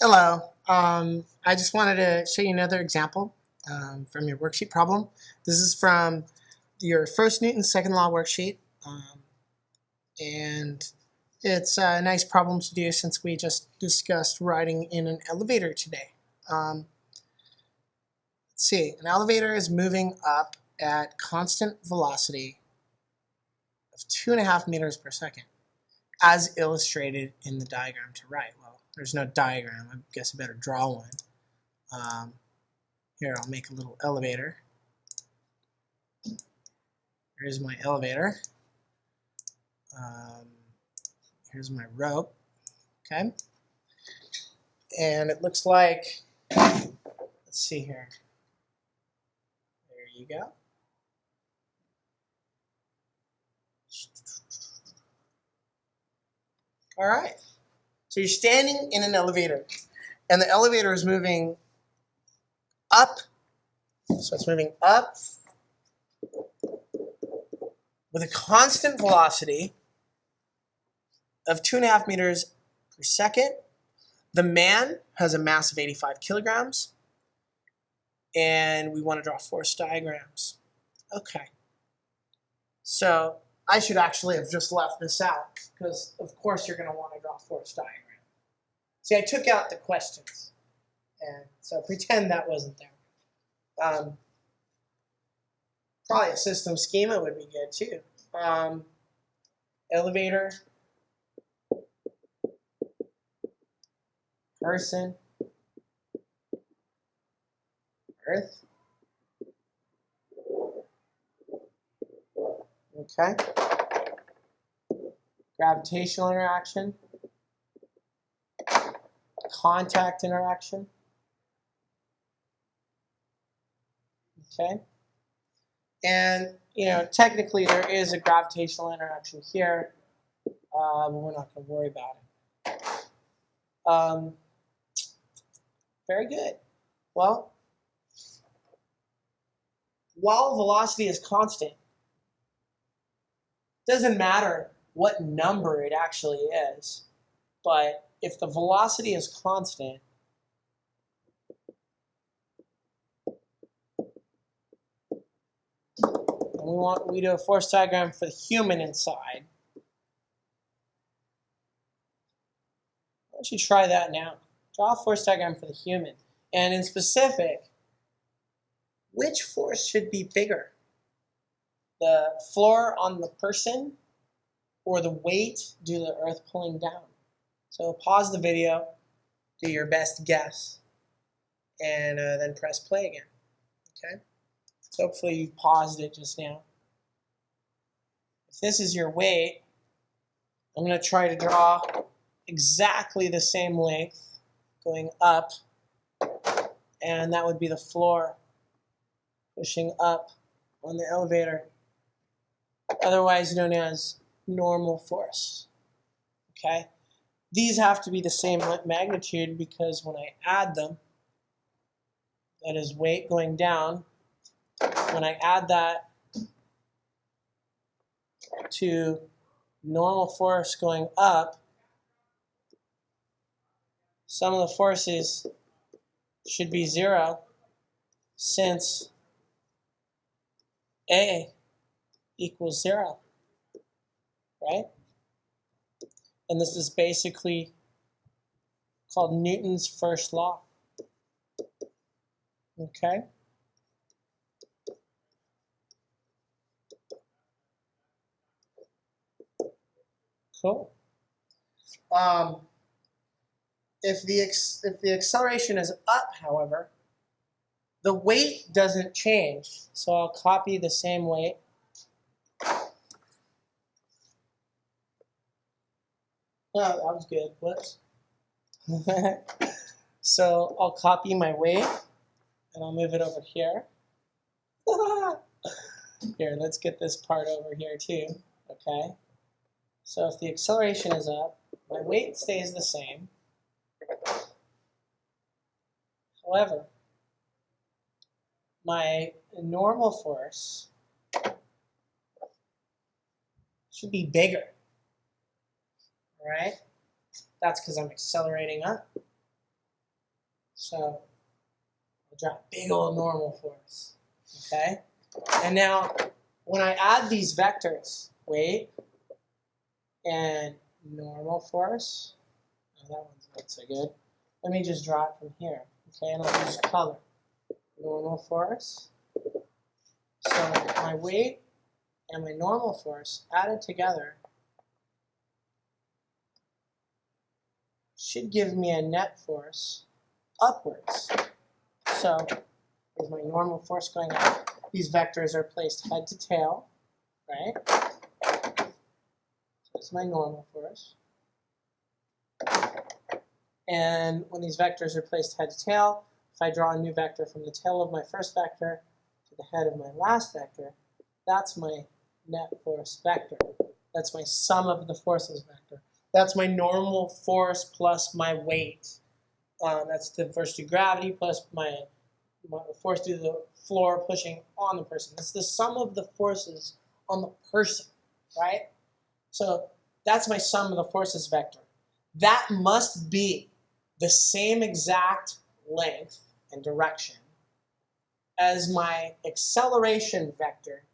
Hello. I just wanted to show you another example from your worksheet problem. This is from your first Newton's second law worksheet. And it's a nice problem to do since we just discussed riding in an elevator today. Let's see. An elevator is moving up at constant velocity of 2.5 meters per second, as illustrated in the diagram to right. Well, there's no diagram. I guess I better draw one. Here, I'll make a little elevator. Here's my elevator. Here's my rope. Okay. And it looks like, let's see here. There you go. All right. So you're standing in an elevator, and the elevator is moving up. So it's moving up with a constant velocity of 2.5 meters per second. The man has a mass of 85 kilograms, and we want to draw force diagrams. Okay. So I should actually have just left this out, because of course you're going to want to draw force diagram. See, I took out the questions, and so pretend that wasn't there. Probably a system schema would be good too. Elevator, person, earth. Okay. Gravitational interaction, contact interaction. Okay. And, technically there is a gravitational interaction here, but we're not going to worry about it. Very good. Well, while velocity is constant, it doesn't matter what number it actually is, but if the velocity is constant, and we do a force diagram for the human inside. Why don't you try that now? Draw a force diagram for the human. And in specific, which force should be bigger? The floor on the person or the weight due to the earth pulling down? So pause the video, do your best guess, and then press play again. Okay? So hopefully you paused it just now. If this is your weight, I'm going to try to draw exactly the same length going up, and that would be the floor pushing up on the elevator, otherwise known as normal force. Okay? These have to be the same magnitude because when I add them, that is weight going down, when I add that to normal force going up, sum of the forces should be 0 since A equals 0, right? And this is basically called Newton's first law. Okay? Cool. If the acceleration is up, however, the weight doesn't change. So I'll copy the same weight. Oh, that was good. Whoops. So I'll copy my weight, and I'll move it over here. Here, let's get this part over here too. Okay. So if the acceleration is up, my weight stays the same. However, my normal force should be bigger, right? That's because I'm accelerating up. So I'll draw a big old normal force. Okay? And now, when I add these vectors, weight and normal force, oh, that one's not so good. Let me just draw it from here. Okay, and I'll use color. Normal force. So my weight and my normal force added together should give me a net force upwards. So here's my normal force going up. These vectors are placed head to tail, right? So that's my normal force. And when these vectors are placed head to tail, if I draw a new vector from the tail of my first vector to the head of my last vector, that's my net force vector. That's my sum of the forces vector. That's my normal force plus my weight. That's the force due to gravity plus my force due to the floor pushing on the person. That's the sum of the forces on the person, right? So that's my sum of the forces vector. That must be the same exact length and direction as my acceleration vector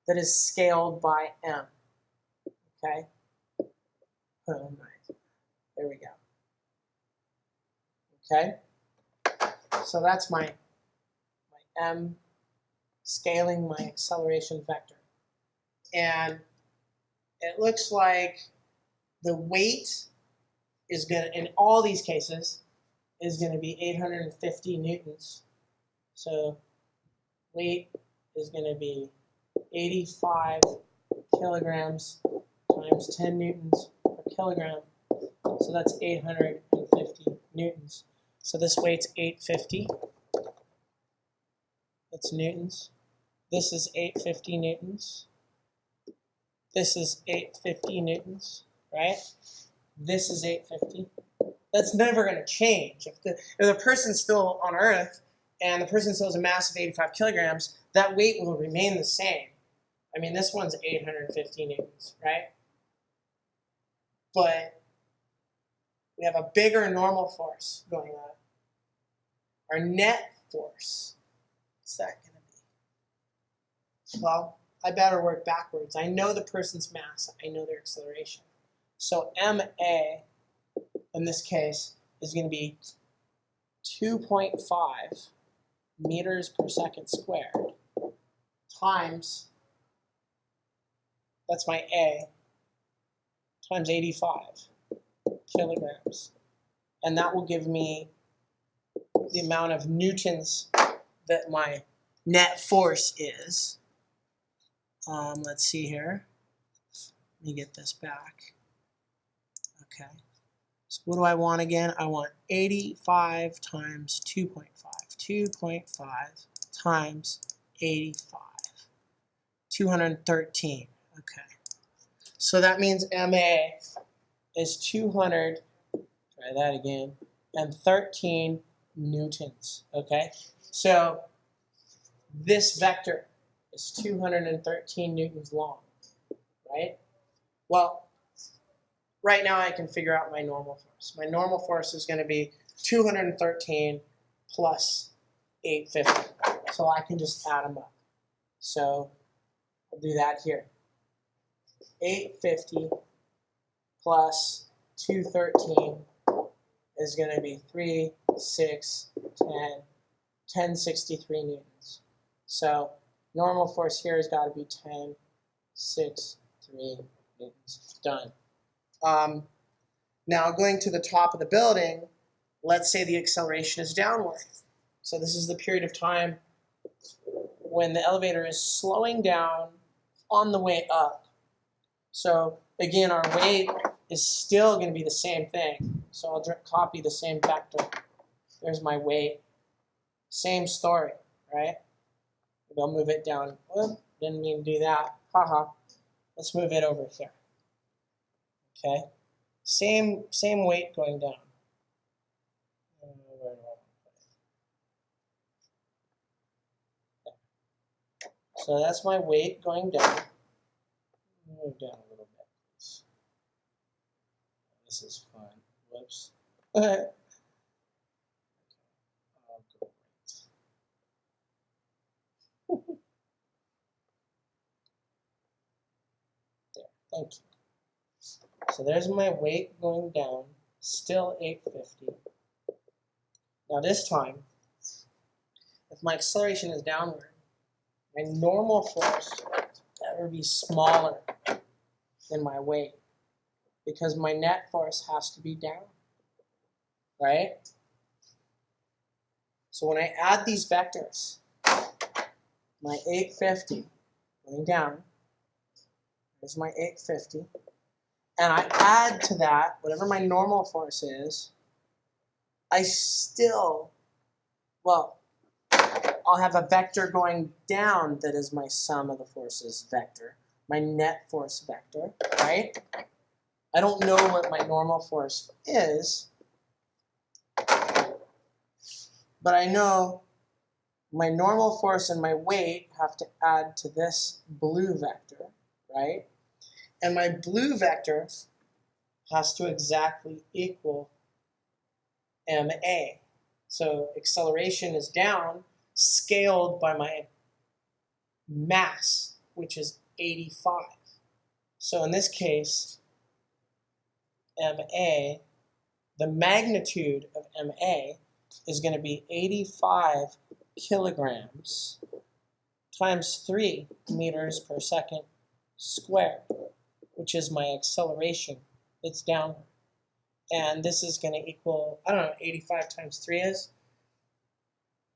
that is scaled by m. Okay? Oh, nice. There we go. Okay? So that's my m scaling my acceleration vector. And it looks like the weight is going to, in all these cases, is going to be 850 newtons. So weight is going to be 85 kilograms times 10 newtons per kilogram. So that's 850 newtons. So this weight's 850. That's newtons. This is 850 newtons. This is 850 newtons, right? This is 850. That's never going to change. If the person's still on Earth and the person still has a mass of 85 kilograms, that weight will remain the same. I mean, this one's 850 newtons, right? But we have a bigger normal force going on. Our net force, what's that going to be? Well, I better work backwards. I know the person's mass. I know their acceleration. So ma, in this case, is going to be 2.5 meters per second squared times, that's my A, times 85 kilograms. And that will give me the amount of newtons that my net force is. Let's see here. Let me get this back. Okay. So what do I want again? I want 85 times 2.5. 2.5 times 85. 213. Okay. So that means MA is 200, try that again, and 13 newtons. Okay? So this vector is 213 newtons long, right? Well, right now I can figure out my normal force. My normal force is going to be 213 plus 850. So I can just add them up. So I'll do that here. 850 plus 213 is going to be 3, 6, 10, 1063 newtons. So normal force here has got to be 1063 newtons. Done. Now going to the top of the building, let's say the acceleration is downward. So this is the period of time when the elevator is slowing down on the way up. So again, our weight is still going to be the same thing. So I'll copy the same vector. There's my weight. Same story, right? Maybe I'll move it down. Whoop, didn't mean to do that. Haha. Let's move it over here. Okay. Same weight going down. So that's my weight going down. Move down a little bit, please. This is fun. Whoops. Thank you. So there's my weight going down, still 850. Now this time, if my acceleration is downward, my normal force would be smaller than my weight because my net force has to be down, right? So when I add these vectors, my 850 going down, there's my 850, and I add to that whatever my normal force is, I still, well, I'll have a vector going down that is my sum of the forces vector, my net force vector, right? I don't know what my normal force is, but I know my normal force and my weight have to add to this blue vector, right? And my blue vector has to exactly equal ma. So acceleration is down, scaled by my mass, which is 85. So in this case, ma, the magnitude of ma is going to be 85 kilograms times 3 meters per second squared, which is my acceleration. It's downward. And this is going to equal, I don't know, 85 times 3 is?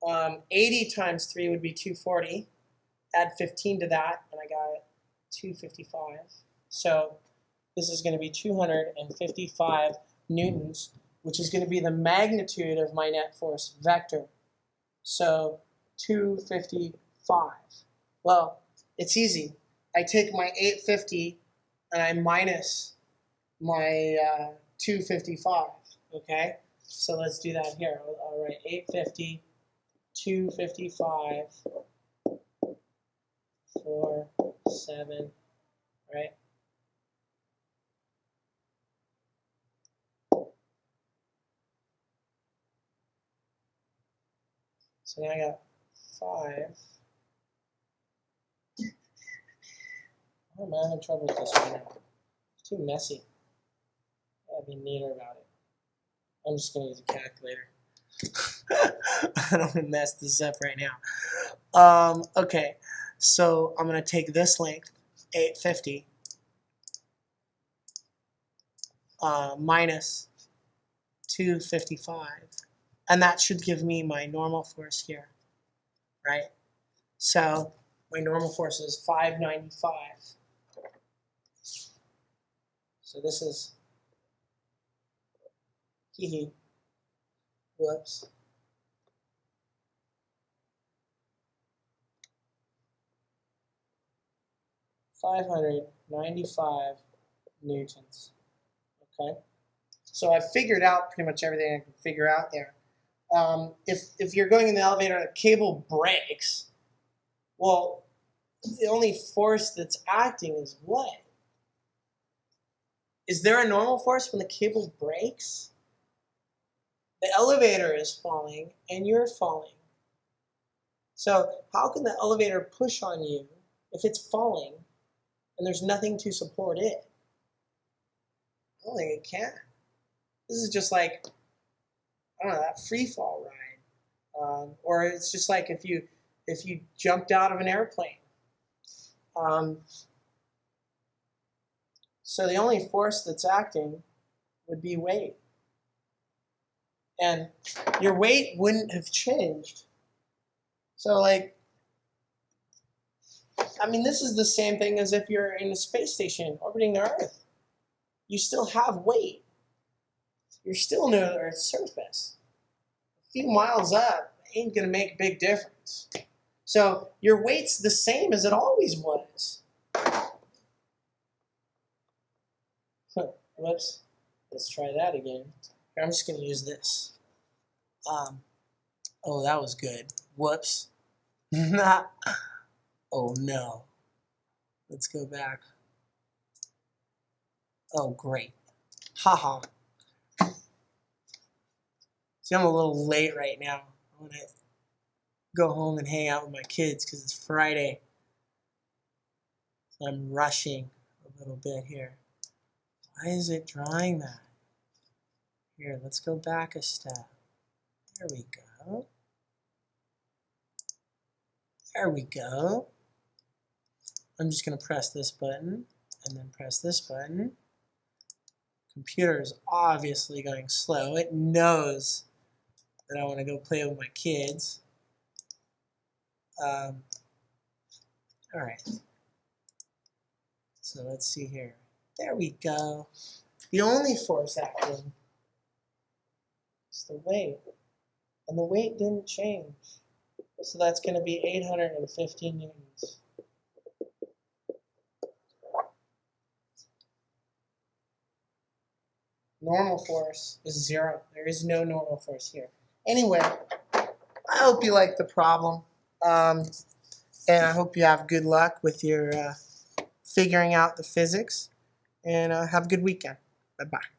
80 times 3 would be 240. Add 15 to that, and I got 255. So this is going to be 255 newtons, which is going to be the magnitude of my net force vector. So 255. Well, it's easy. I take my 850 and I minus my 255, okay? So let's do that here. All right, 850, 255, 4, 7, right? So now I got 5. Oh, I'm having trouble with this right now. It's too messy. I'd be neater about it. I'm just going to use a calculator. I don't want to mess this up right now. Okay, so I'm going to take this length, 850, minus 255, and that should give me my normal force here, right? So my normal force is 595. So this is, whoops. $595 newtons. Okay, so I've figured out pretty much everything I can figure out there. If you're going in the elevator and the cable breaks, well, the only force that's acting is what? Is there a normal force when the cable breaks? The elevator is falling and you're falling. So how can the elevator push on you if it's falling and there's nothing to support it? I don't think it can. This is just like, I don't know, that free fall ride. Or it's just like if you jumped out of an airplane. So the only force that's acting would be weight. And your weight wouldn't have changed. So like, I mean, this is the same thing as if you're in a space station orbiting the Earth. You still have weight. You're still near the Earth's surface. A few miles up ain't going to make a big difference. So your weight's the same as it always was. Whoops. Let's try that again. Here, I'm just going to use this. Oh, that was good. Whoops. Oh, no. Let's go back. Oh, great. Haha. See, I'm a little late right now. I want to go home and hang out with my kids because it's Friday. So I'm rushing a little bit here. Why is it drawing that? Here, let's go back a step. There we go. There we go. I'm just going to press this button and then press this button. Computer is obviously going slow. It knows that I want to go play with my kids. All right. So let's see here. There we go. The only force acting is the weight. And the weight didn't change. So that's going to be 815 newtons. Normal force is 0. There is no normal force here. Anyway, I hope you like the problem. And I hope you have good luck with your figuring out the physics. And have a good weekend. Bye-bye.